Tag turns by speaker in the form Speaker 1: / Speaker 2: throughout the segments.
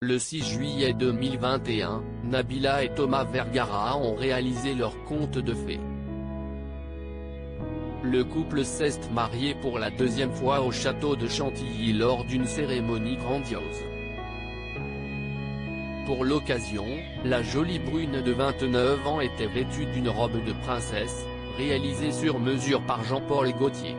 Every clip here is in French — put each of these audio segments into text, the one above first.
Speaker 1: Le 6 juillet 2021, Nabila et Thomas Vergara ont réalisé leur conte de fées. Le couple s'est marié pour la deuxième fois au château de Chantilly lors d'une cérémonie grandiose. Pour l'occasion, la jolie brune de 29 ans était vêtue d'une robe de princesse, réalisée sur mesure par Jean-Paul Gaultier.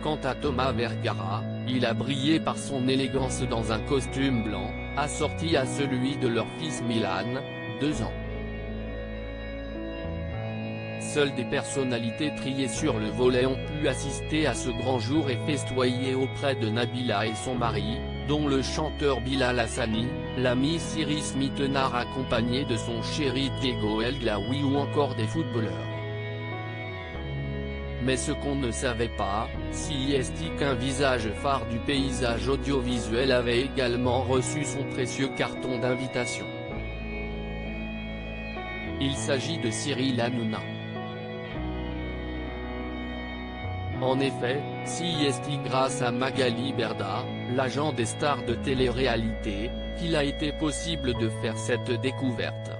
Speaker 1: Quant à Thomas Vergara, il a brillé par son élégance dans un costume blanc, assorti à celui de leur fils Milan, 2 ans. Seules des personnalités triées sur le volet ont pu assister à ce grand jour et festoyer auprès de Nabila et son mari, dont le chanteur Bilal Hassani, l'ami Cyrus Mittenard accompagné de son chéri Diego El Glaoui ou encore des footballeurs. Mais ce qu'on ne savait pas, c'est qu'un visage phare du paysage audiovisuel avait également reçu son précieux carton d'invitation. Il s'agit de Cyril Hanouna. En effet, c'est grâce à Magali Berda, l'agent des stars de télé-réalité, qu'il a été possible de faire cette découverte.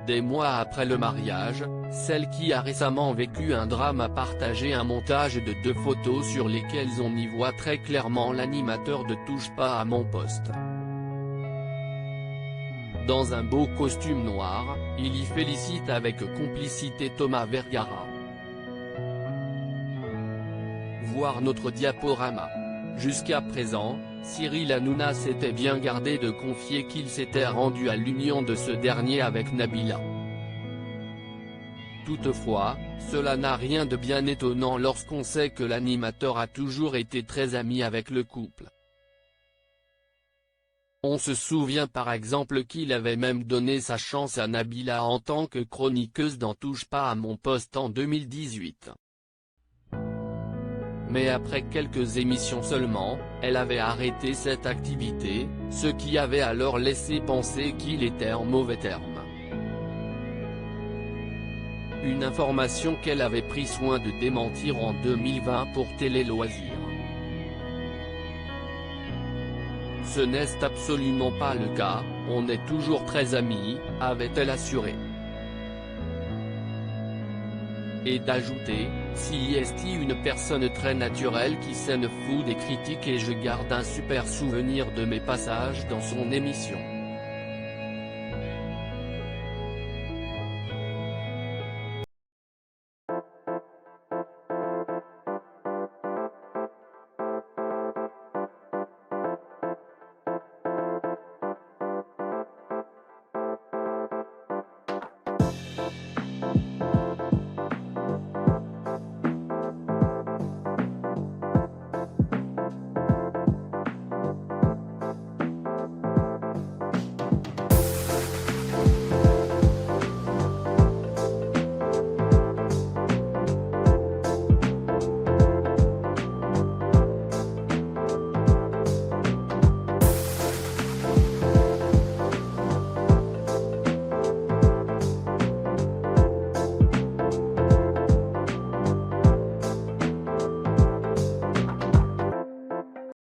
Speaker 1: Des mois après le mariage, celle qui a récemment vécu un drame a partagé un montage de 2 photos sur lesquelles on y voit très clairement l'animateur de Touche pas à mon poste. Dans un beau costume noir, il y félicite avec complicité Thomas Vergara. Voir notre diaporama. Jusqu'à présent, Cyril Hanouna s'était bien gardé de confier qu'il s'était rendu à l'union de ce dernier avec Nabila. Toutefois, cela n'a rien de bien étonnant lorsqu'on sait que l'animateur a toujours été très ami avec le couple. On se souvient par exemple qu'il avait même donné sa chance à Nabila en tant que chroniqueuse dans Touche pas à mon poste en 2018. Mais après quelques émissions seulement, elle avait arrêté cette activité, ce qui avait alors laissé penser qu'il était en mauvais termes. Une information qu'elle avait pris soin de démentir en 2020 pour Télé Loisirs. Ce n'est absolument pas le cas, on est toujours très amis, avait-elle assuré. Et d'ajouter, c'est une personne très naturelle qui s'en fout des critiques et je garde un super souvenir de mes passages dans son émission.